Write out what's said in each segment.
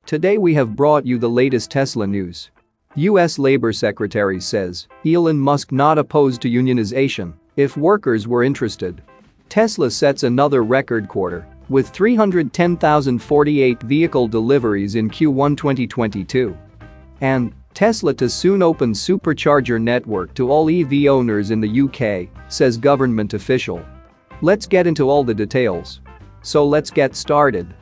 Today we have brought you the latest Tesla news. US Labor Secretary says Elon Musk not opposed to unionization if workers were interested. Tesla sets another record quarter with 310,048 vehicle deliveries in Q1 2022. And Tesla to soon open Supercharger network to all EV owners in the UK, says government official. Let's get into all the details. So let's get started.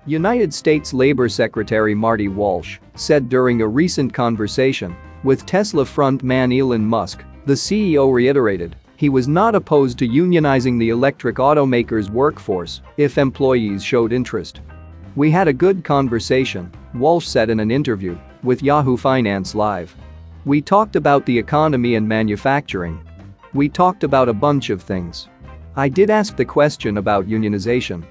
United States Labor Secretary Marty Walsh said during a recent conversation with Tesla frontman Elon Musk, the CEO reiterated he was not opposed to unionizing the electric automaker's workforce if employees showed interest. "We had a good conversation," Walsh said in an interview with Yahoo Finance Live. "We talked about the economy and manufacturing. We talked about a bunch of things. I did ask the question about unionization.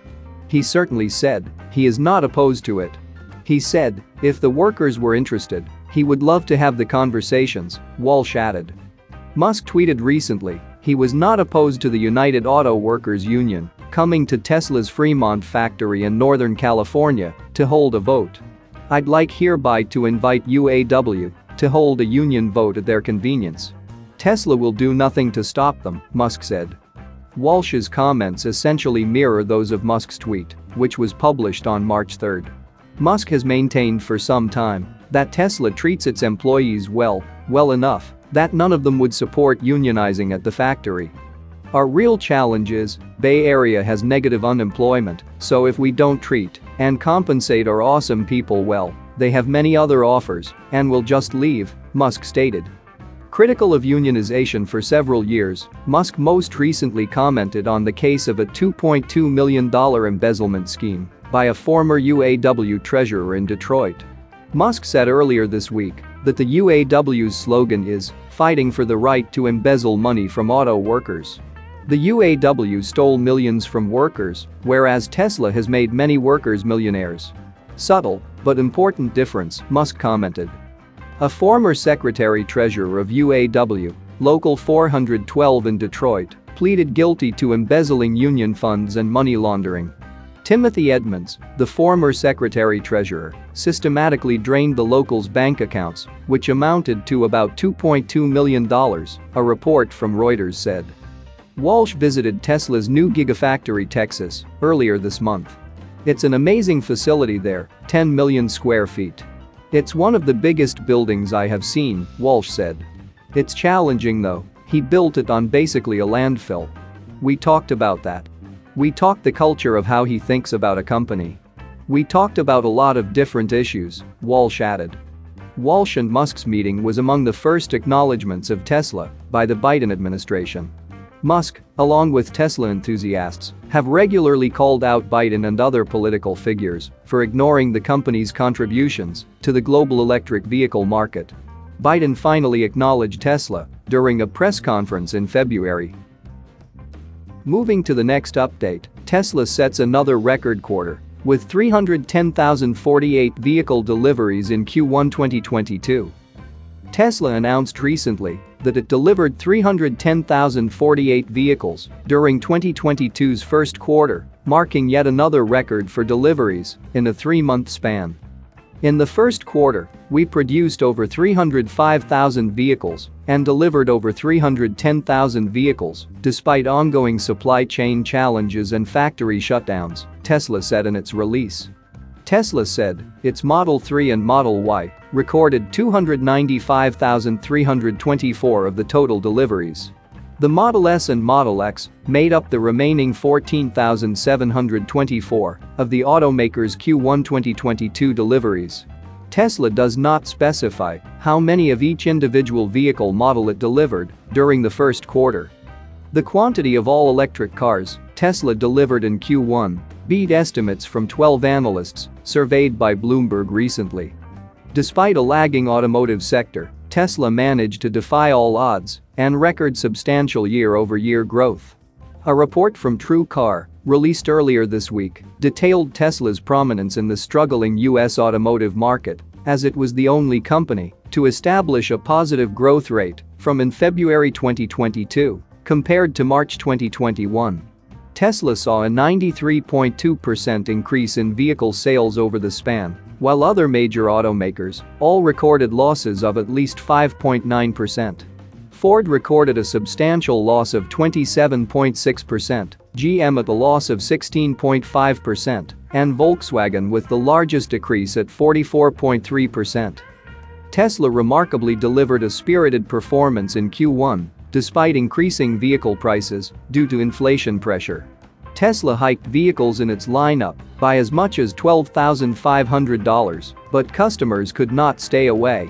He certainly said he is not opposed to it. He said if the workers were interested, he would love to have the conversations," Walsh added. Musk tweeted recently he was not opposed to the United Auto Workers Union coming to Tesla's Fremont factory in Northern California to hold a vote. "I'd like hereby to invite UAW to hold a union vote at their convenience. Tesla will do nothing to stop them," Musk said. Walsh's comments essentially mirror those of Musk's tweet, which was published on March 3. Musk has maintained for some time that Tesla treats its employees well enough that none of them would support unionizing at the factory. "Our real challenge is, Bay Area has negative unemployment, so if we don't treat and compensate our awesome people well, they have many other offers and will just leave," Musk stated. Critical of unionization for several years, Musk most recently commented on the case of a $2.2 million embezzlement scheme by a former UAW treasurer in Detroit. Musk said earlier this week that the UAW's slogan is "fighting for the right to embezzle money from auto workers." The UAW stole millions from workers, whereas Tesla has made many workers millionaires. "Subtle, but important difference," Musk commented. A former secretary-treasurer of UAW, Local 412 in Detroit, pleaded guilty to embezzling union funds and money laundering. Timothy Edmonds, the former secretary-treasurer, systematically drained the local's bank accounts, which amounted to about $2.2 million, a report from Reuters said. Walsh visited Tesla's new Gigafactory, Texas, earlier this month. "It's an amazing facility there, 10 million square feet. It's one of the biggest buildings I have seen," Walsh said. "It's challenging though. He built it on basically a landfill. We talked about that. We talked the culture of how he thinks about a company. We talked about a lot of different issues," Walsh added. Walsh and Musk's meeting was among the first acknowledgements of Tesla by the Biden administration. Musk, along with Tesla enthusiasts, have regularly called out Biden and other political figures for ignoring the company's contributions to the global electric vehicle market. Biden finally acknowledged Tesla during a press conference in February. Moving to the next update, Tesla sets another record quarter with 310,048 vehicle deliveries in Q1 2022. Tesla announced recently that it delivered 310,048 vehicles during 2022's first quarter, marking yet another record for deliveries in a three-month span. In the first quarter, we produced over 305,000 vehicles and delivered over 310,000 vehicles despite ongoing supply chain challenges and factory shutdowns, Tesla said in its release. Tesla said its Model 3 and Model Y recorded 295,324 of the total deliveries. The Model S and Model X made up the remaining 14,724 of the automaker's Q1 2022 deliveries. Tesla does not specify how many of each individual vehicle model it delivered during the first quarter. The quantity of all electric cars Tesla delivered in Q1 beat estimates from 12 analysts surveyed by Bloomberg recently. Despite a lagging automotive sector, Tesla managed to defy all odds and record substantial year-over-year growth. A report from TrueCar, released earlier this week, detailed Tesla's prominence in the struggling US automotive market, as it was the only company to establish a positive growth rate from in February 2022, Compared to March 2021, Tesla saw a 93.2% increase in vehicle sales over the span, while other major automakers all recorded losses of at least 5.9%. Ford recorded a substantial loss of 27.6%, GM at a loss of 16.5%, and Volkswagen with the largest decrease at 44.3%. Tesla remarkably delivered a spirited performance in Q1, despite increasing vehicle prices due to inflation pressure. Tesla hiked vehicles in its lineup by as much as $12,500, but customers could not stay away.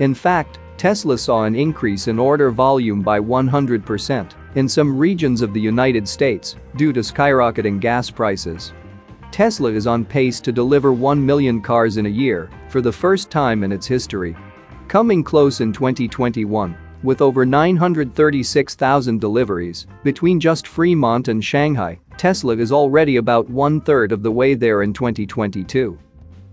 In fact, Tesla saw an increase in order volume by 100% in some regions of the United States due to skyrocketing gas prices. Tesla is on pace to deliver 1 million cars in a year for the first time in its history. Coming close in 2021, with over 936,000 deliveries between just Fremont and Shanghai, Tesla is already about one-third of the way there in 2022.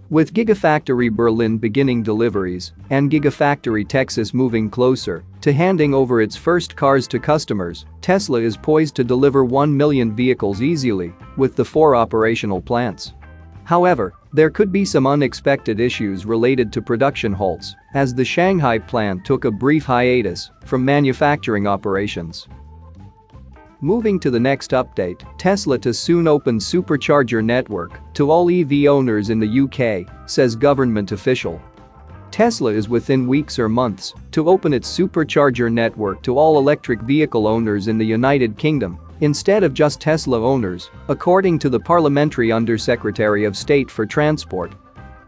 With Gigafactory Berlin beginning deliveries and Gigafactory Texas moving closer to handing over its first cars to customers, Tesla is poised to deliver 1 million vehicles easily with the 4 operational plants. However, there could be some unexpected issues related to production halts as the Shanghai plant took a brief hiatus from manufacturing operations. Moving to the next update, Tesla to soon open Supercharger network to all EV owners in the UK, says government official. Tesla is within weeks or months to open its Supercharger network to all electric vehicle owners in the United Kingdom, instead of just Tesla owners, according to the Parliamentary Undersecretary of State for Transport.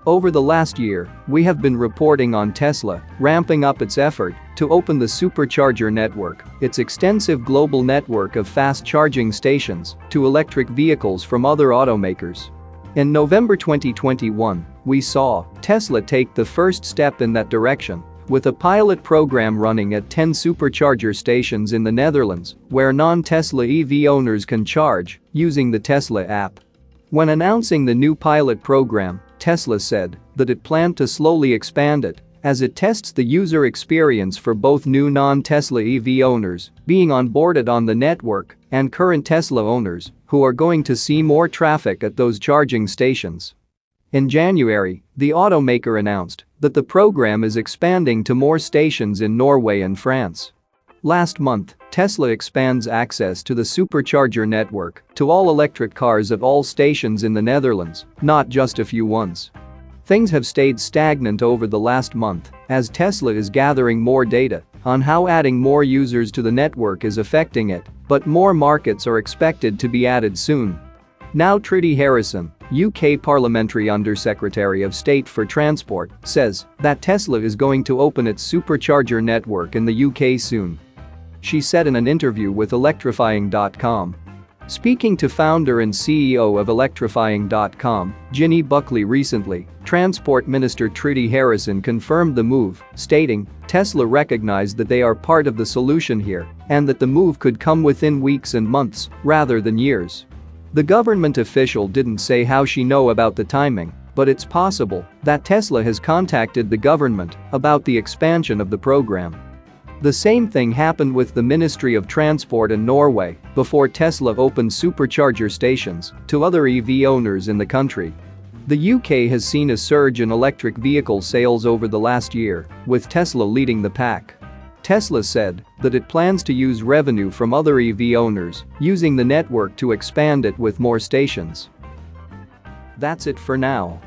Over the last year, we have been reporting on Tesla ramping up its effort to open the Supercharger network, its extensive global network of fast charging stations, to electric vehicles from other automakers. In November 2021, we saw Tesla take the first step in that direction, with a pilot program running at 10 Supercharger stations in the Netherlands, where non-Tesla EV owners can charge using the Tesla app. When announcing the new pilot program, Tesla said that it planned to slowly expand it as it tests the user experience for both new non-Tesla EV owners being onboarded on the network and current Tesla owners who are going to see more traffic at those charging stations. In January, the automaker announced that the program is expanding to more stations in Norway and France. Last month, Tesla expands access to the Supercharger network to all electric cars at all stations in the Netherlands, not just a few ones. Things have stayed stagnant over the last month as Tesla is gathering more data on how adding more users to the network is affecting it, but more markets are expected to be added soon. Now Trudy Harrison, UK Parliamentary Undersecretary of State for Transport, says that Tesla is going to open its Supercharger network in the UK soon. She said in an interview with electrifying.com. Speaking to founder and CEO of electrifying.com, Ginny Buckley recently, Transport Minister Trudy Harrison confirmed the move, stating, Tesla recognized that they are part of the solution here and that the move could come within weeks and months rather than years. The government official didn't say how she know about the timing, but it's possible that Tesla has contacted the government about the expansion of the program. The same thing happened with the Ministry of Transport in Norway before Tesla opened Supercharger stations to other EV owners in the country. The UK has seen a surge in electric vehicle sales over the last year, with Tesla leading the pack. Tesla said that it plans to use revenue from other EV owners using the network to expand it with more stations. That's it for now.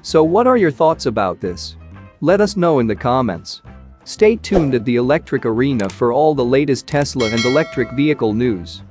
So what are your thoughts about this? Let us know in the comments. Stay tuned at the Electric Arena for all the latest Tesla and electric vehicle news.